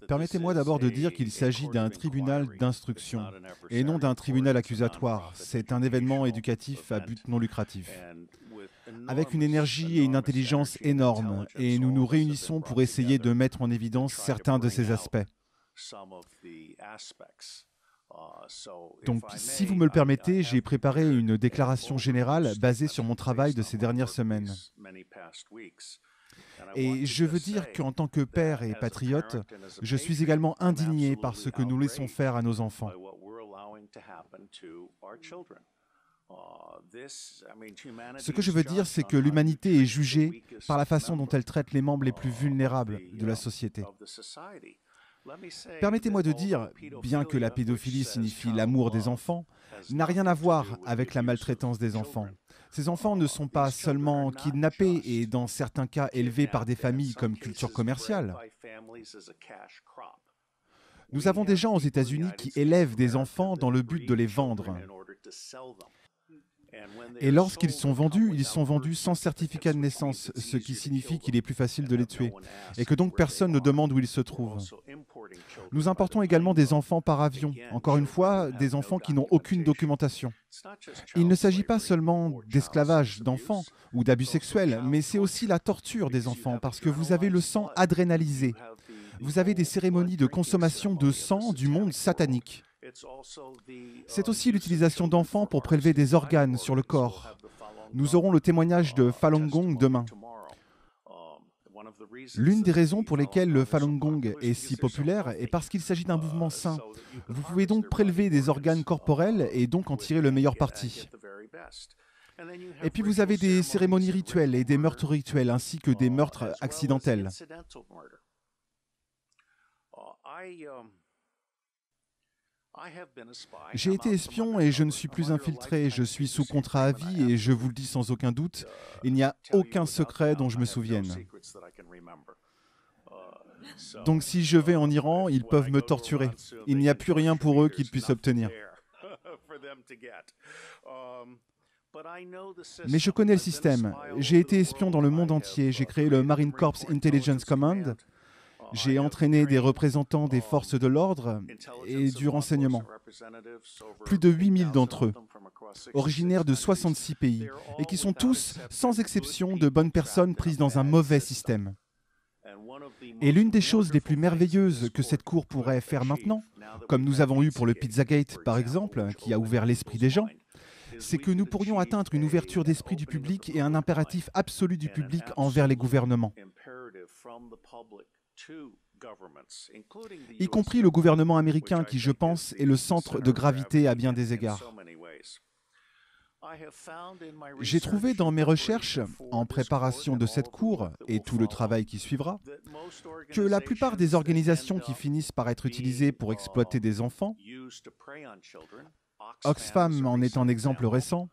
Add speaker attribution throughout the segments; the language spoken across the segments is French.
Speaker 1: Permettez-moi d'abord de dire qu'il s'agit d'un tribunal d'instruction et non d'un tribunal accusatoire. C'est un événement éducatif à but non lucratif, avec une énergie et une intelligence énormes, et nous nous réunissons pour essayer de mettre en évidence certains de ces aspects. Donc, si vous me le permettez, j'ai préparé une déclaration générale basée sur mon travail de ces dernières semaines. Et je veux dire qu'en tant que père et patriote, je suis également indigné par ce que nous laissons faire à nos enfants. Ce que je veux dire, c'est que l'humanité est jugée par la façon dont elle traite les membres les plus vulnérables de la société. Permettez-moi de dire, bien que la pédophilie signifie l'amour des enfants, n'a rien à voir avec la maltraitance des enfants. Ces enfants ne sont pas seulement kidnappés et dans certains cas élevés par des familles comme culture commerciale. Nous avons des gens aux États-Unis qui élèvent des enfants dans le but de les vendre. Et lorsqu'ils sont vendus, ils sont vendus sans certificat de naissance, ce qui signifie qu'il est plus facile de les tuer, et que donc personne ne demande où ils se trouvent. Nous importons également des enfants par avion, encore une fois, des enfants qui n'ont aucune documentation. Il ne s'agit pas seulement d'esclavage d'enfants ou d'abus sexuels, mais c'est aussi la torture des enfants, parce que vous avez le sang adrénalisé. Vous avez des cérémonies de consommation de sang du monde satanique. C'est aussi l'utilisation d'enfants pour prélever des organes sur le corps. Nous aurons le témoignage de Falun Gong demain. L'une des raisons pour lesquelles le Falun Gong est si populaire est parce qu'il s'agit d'un mouvement sain. Vous pouvez donc prélever des organes corporels et donc en tirer le meilleur parti. Et puis vous avez des cérémonies rituelles et des meurtres rituels ainsi que des meurtres accidentels. J'ai été espion et je ne suis plus infiltré. Je suis sous contrat à vie et je vous le dis sans aucun doute, il n'y a aucun secret dont je me souvienne. Donc si je vais en Iran, ils peuvent me torturer. Il n'y a plus rien pour eux qu'ils puissent obtenir. Mais je connais le système. J'ai été espion dans le monde entier. J'ai créé le Marine Corps Intelligence Command. J'ai entraîné des représentants des forces de l'ordre et du renseignement. Plus de 8000 d'entre eux, originaires de 66 pays, et qui sont tous, sans exception, de bonnes personnes prises dans un mauvais système. Et l'une des choses les plus merveilleuses que cette cour pourrait faire maintenant, comme nous avons eu pour le Pizzagate par exemple, qui a ouvert l'esprit des gens, c'est que nous pourrions atteindre une ouverture d'esprit du public et un impératif absolu du public envers les gouvernements, y compris le gouvernement américain qui, je pense, est le centre de gravité à bien des égards. J'ai trouvé dans mes recherches, en préparation de cette cour et tout le travail qui suivra, que la plupart des organisations qui finissent par être utilisées pour exploiter des enfants, Oxfam en est un exemple récent,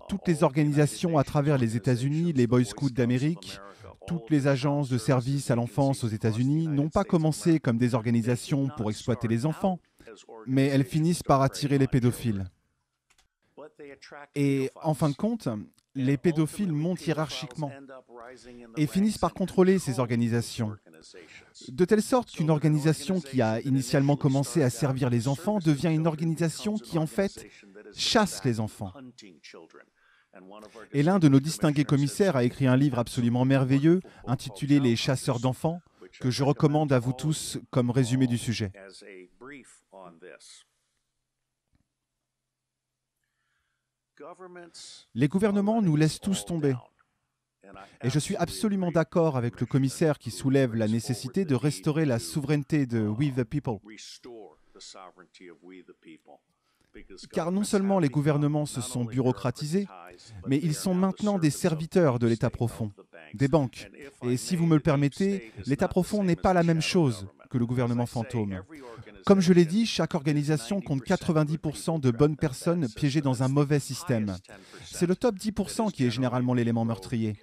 Speaker 1: toutes les organisations à travers les États-Unis, les Boy Scouts d'Amérique, toutes les agences de services à l'enfance aux États-Unis n'ont pas commencé comme des organisations pour exploiter les enfants, mais elles finissent par attirer les pédophiles. Et en fin de compte, les pédophiles montent hiérarchiquement et finissent par contrôler ces organisations, de telle sorte qu'une organisation qui a initialement commencé à servir les enfants devient une organisation qui, en fait, chasse les enfants. Et l'un de nos distingués commissaires a écrit un livre absolument merveilleux intitulé « Les chasseurs d'enfants » que je recommande à vous tous comme résumé du sujet. Les gouvernements nous laissent tous tomber. Et je suis absolument d'accord avec le commissaire qui soulève la nécessité de restaurer la souveraineté de We the People. Car non seulement les gouvernements se sont bureaucratisés, mais ils sont maintenant des serviteurs de l'État profond, des banques. Et si vous me le permettez, l'État profond n'est pas la même chose que le gouvernement fantôme. Comme je l'ai dit, chaque organisation compte 90% de bonnes personnes piégées dans un mauvais système. C'est le top 10% qui est généralement l'élément meurtrier.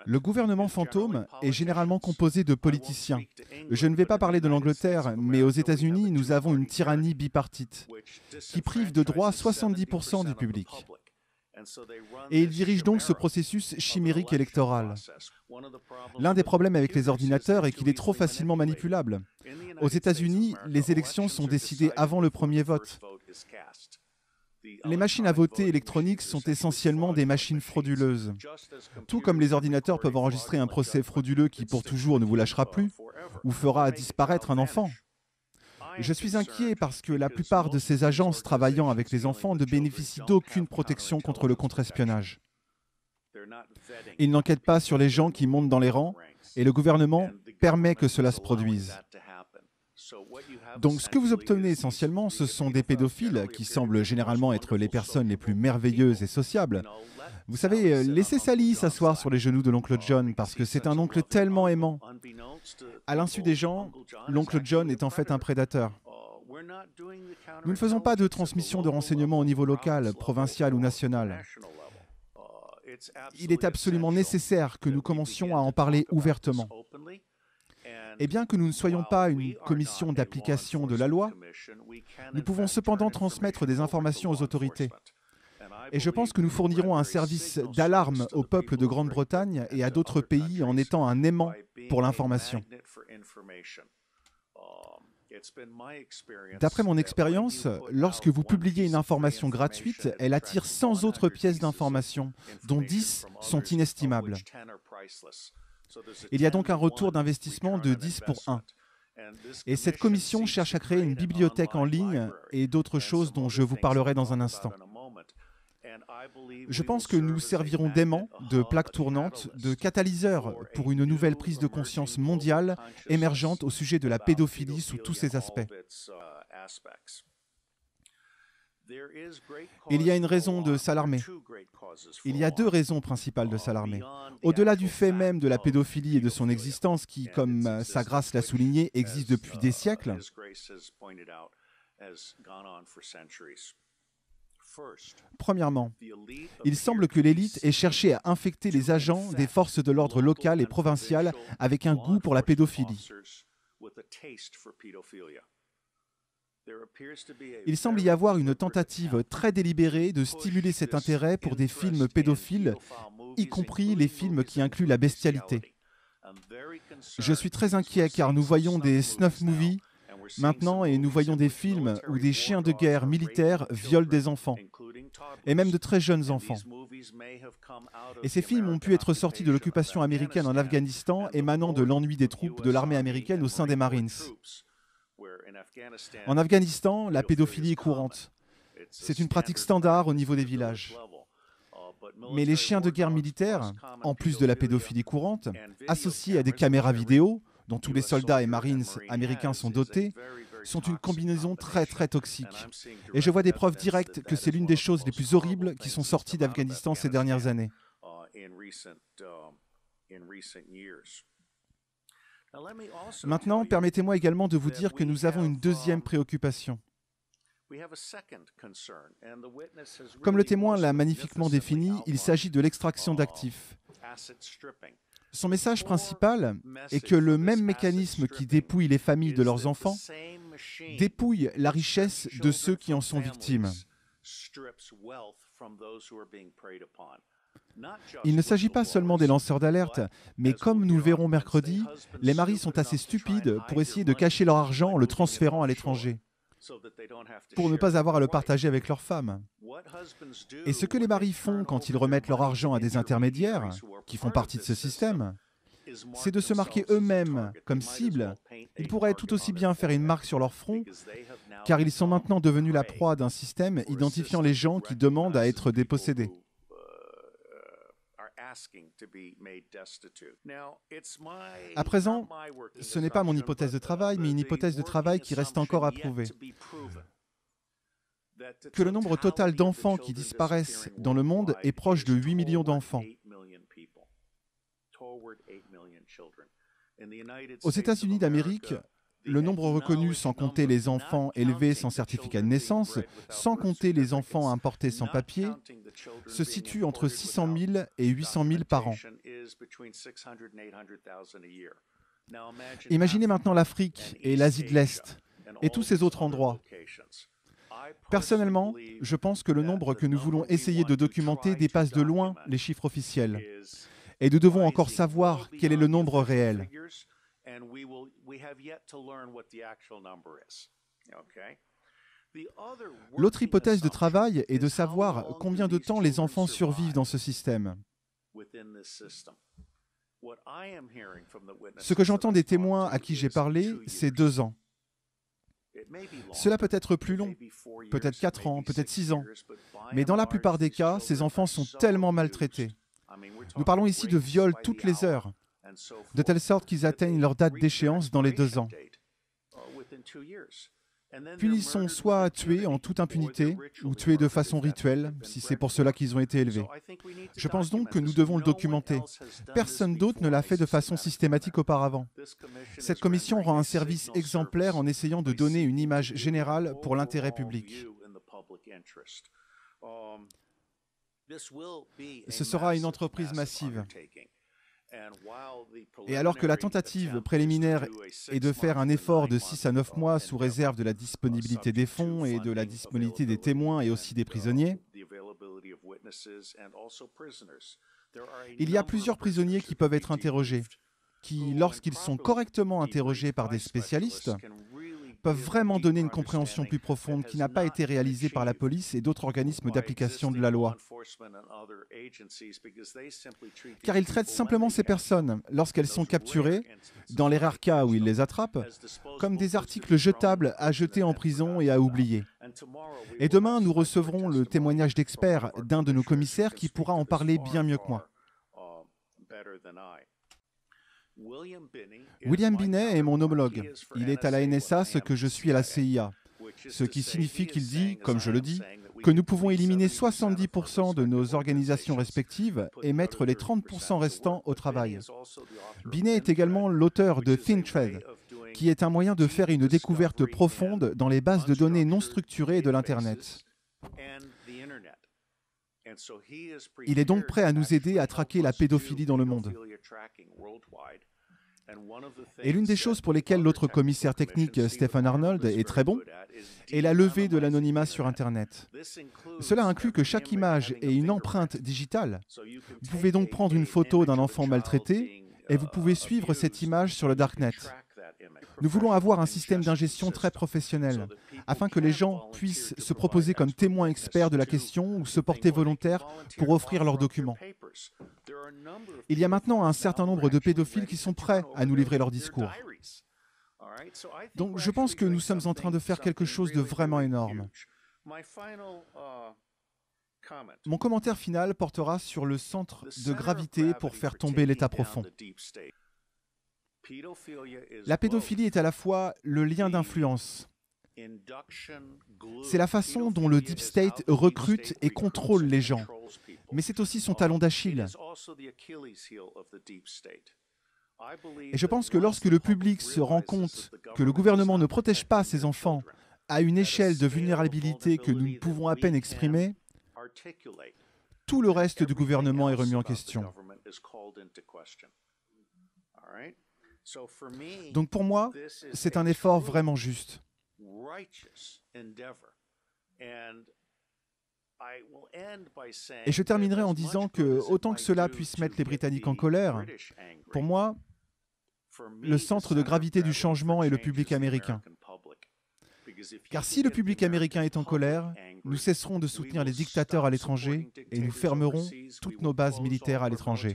Speaker 1: Le gouvernement fantôme est généralement composé de politiciens. Je ne vais pas parler de l'Angleterre, mais aux États-Unis, nous avons une tyrannie bipartite qui prive de droits 70% du public. Et ils dirigent donc ce processus chimérique électoral. L'un des problèmes avec les ordinateurs est qu'il est trop facilement manipulable. Aux États-Unis, les élections sont décidées avant le premier vote. Les machines à voter électroniques sont essentiellement des machines frauduleuses. Tout comme les ordinateurs peuvent enregistrer un procès frauduleux qui pour toujours ne vous lâchera plus ou fera disparaître un enfant. Je suis inquiet parce que la plupart de ces agences travaillant avec les enfants ne bénéficient d'aucune protection contre le contre-espionnage. Ils n'enquêtent pas sur les gens qui montent dans les rangs et le gouvernement permet que cela se produise. Donc ce que vous obtenez essentiellement, ce sont des pédophiles qui semblent généralement être les personnes les plus merveilleuses et sociables. Vous savez, laissez Sally s'asseoir sur les genoux de l'oncle John parce que c'est un oncle tellement aimant. À l'insu des gens, l'oncle John est en fait un prédateur. Nous ne faisons pas de transmission de renseignements au niveau local, provincial ou national. Il est absolument nécessaire que nous commencions à en parler ouvertement. Et bien que nous ne soyons pas une commission d'application de la loi, nous pouvons cependant transmettre des informations aux autorités. Et je pense que nous fournirons un service d'alarme au peuple de Grande-Bretagne et à d'autres pays en étant un aimant pour l'information. D'après mon expérience, lorsque vous publiez une information gratuite, elle attire 100 autres pièces d'information, dont 10 sont inestimables. Il y a donc un retour d'investissement de 10 pour 1. Et cette commission cherche à créer une bibliothèque en ligne et d'autres choses dont je vous parlerai dans un instant. Je pense que nous servirons d'aimants, de plaques tournantes, de catalyseurs pour une nouvelle prise de conscience mondiale émergente au sujet de la pédophilie sous tous ses aspects. Il y a une raison de s'alarmer. Il y a deux raisons principales de s'alarmer. Au-delà du fait même de la pédophilie et de son existence qui, comme Sa Grâce l'a souligné, existe depuis des siècles, premièrement, il semble que l'élite ait cherché à infecter les agents des forces de l'ordre locales et provinciales avec un goût pour la pédophilie. Il semble y avoir une tentative très délibérée de stimuler cet intérêt pour des films pédophiles, y compris les films qui incluent la bestialité. Je suis très inquiet car nous voyons des snuff movies maintenant et nous voyons des films où des chiens de guerre militaires violent des enfants, et même de très jeunes enfants. Et ces films ont pu être sortis de l'occupation américaine en Afghanistan, émanant de l'ennui des troupes de l'armée américaine au sein des Marines. En Afghanistan, la pédophilie est courante. C'est une pratique standard au niveau des villages. Mais les chiens de guerre militaires, en plus de la pédophilie courante, associés à des caméras vidéo, dont tous les soldats et marines américains sont dotés, sont une combinaison très très toxique. Et je vois des preuves directes que c'est l'une des choses les plus horribles qui sont sorties d'Afghanistan ces dernières années. Maintenant, permettez-moi également de vous dire que nous avons une deuxième préoccupation. Comme le témoin l'a magnifiquement défini, il s'agit de l'extraction d'actifs. Son message principal est que le même mécanisme qui dépouille les familles de leurs enfants dépouille la richesse de ceux qui en sont victimes. Il ne s'agit pas seulement des lanceurs d'alerte, mais comme nous le verrons mercredi, les maris sont assez stupides pour essayer de cacher leur argent en le transférant à l'étranger, pour ne pas avoir à le partager avec leurs femmes. Et ce que les maris font quand ils remettent leur argent à des intermédiaires, qui font partie de ce système, c'est de se marquer eux-mêmes comme cible. Ils pourraient tout aussi bien faire une marque sur leur front, car ils sont maintenant devenus la proie d'un système identifiant les gens qui demandent à être dépossédés. À présent, ce n'est pas mon hypothèse de travail, mais une hypothèse de travail qui reste encore à prouver. Que le nombre total d'enfants qui disparaissent dans le monde est proche de 8 millions d'enfants. Aux États-Unis d'Amérique, le nombre reconnu sans compter les enfants élevés sans certificat de naissance, sans compter les enfants importés sans papier, se situe entre 600 000 et 800 000 par an. Imaginez maintenant l'Afrique et l'Asie de l'Est et tous ces autres endroits. Personnellement, je pense que le nombre que nous voulons essayer de documenter dépasse de loin les chiffres officiels. Et nous devons encore savoir quel est le nombre réel. L'autre hypothèse de travail est de savoir combien de temps les enfants survivent dans ce système. Ce que j'entends des témoins à qui j'ai parlé, c'est 2 ans. Cela peut être plus long, peut-être 4 ans, peut-être 6 ans. Mais dans la plupart des cas, ces enfants sont tellement maltraités. Nous parlons ici de viols toutes les heures, de telle sorte qu'ils atteignent leur date d'échéance dans les 2 ans. Puis ils sont soit tués en toute impunité, ou tués de façon rituelle, si c'est pour cela qu'ils ont été élevés. Je pense donc que nous devons le documenter. Personne d'autre ne l'a fait de façon systématique auparavant. Cette commission rend un service exemplaire en essayant de donner une image générale pour l'intérêt public. Ce sera une entreprise massive. Et alors que la tentative préliminaire est de faire un effort de 6 à 9 mois sous réserve de la disponibilité des fonds et de la disponibilité des témoins et aussi des prisonniers, il y a plusieurs prisonniers qui peuvent être interrogés, qui, lorsqu'ils sont correctement interrogés par des spécialistes, peuvent vraiment donner une compréhension plus profonde qui n'a pas été réalisée par la police et d'autres organismes d'application de la loi. Car ils traitent simplement ces personnes, lorsqu'elles sont capturées, dans les rares cas où ils les attrapent, comme des articles jetables à jeter en prison et à oublier. Et demain, nous recevrons le témoignage d'experts d'un de nos commissaires qui pourra en parler bien mieux que moi. William Binet est mon homologue. Il est à la NSA ce que je suis à la CIA. Ce qui signifie qu'il dit, comme je le dis, que nous pouvons éliminer 70% de nos organisations respectives et mettre les 30% restants au travail. Binet est également l'auteur de ThinThread, qui est un moyen de faire une découverte profonde dans les bases de données non structurées de l'Internet. Il est donc prêt à nous aider à traquer la pédophilie dans le monde. Et l'une des choses pour lesquelles l'autre commissaire technique, Stephen Arnold, est très bon, est la levée de l'anonymat sur Internet. Cela inclut que chaque image ait une empreinte digitale. Vous pouvez donc prendre une photo d'un enfant maltraité et vous pouvez suivre cette image sur le Darknet. Nous voulons avoir un système d'ingestion très professionnel, afin que les gens puissent se proposer comme témoins experts de la question ou se porter volontaires pour offrir leurs documents. Il y a maintenant un certain nombre de pédophiles qui sont prêts à nous livrer leurs discours. Donc je pense que nous sommes en train de faire quelque chose de vraiment énorme. Mon commentaire final portera sur le centre de gravité pour faire tomber l'État profond. La pédophilie est à la fois le lien d'influence. C'est la façon dont le Deep State recrute et contrôle les gens. Mais c'est aussi son talon d'Achille. Et je pense que lorsque le public se rend compte que le gouvernement ne protège pas ses enfants à une échelle de vulnérabilité que nous pouvons à peine exprimer, tout le reste du gouvernement est remis en question. Donc pour moi, c'est un effort vraiment juste. Et je terminerai en disant que, autant que cela puisse mettre les Britanniques en colère, pour moi, le centre de gravité du changement est le public américain. Car si le public américain est en colère, nous cesserons de soutenir les dictateurs à l'étranger et nous fermerons toutes nos bases militaires à l'étranger.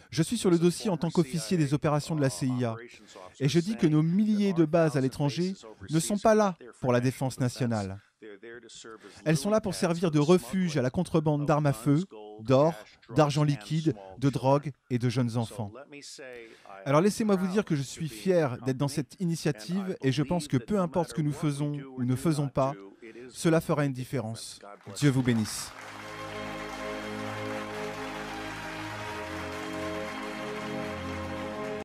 Speaker 1: Je suis sur le dossier en tant qu'officier des opérations de la CIA et je dis que nos milliers de bases à l'étranger ne sont pas là pour la défense nationale. Elles sont là pour servir de refuge à la contrebande d'armes à feu, d'or, d'argent liquide, de drogue et de jeunes enfants. Alors laissez-moi vous dire que je suis fier d'être dans cette initiative et je pense que peu importe ce que nous faisons ou ne faisons pas, cela fera une différence. Dieu vous bénisse.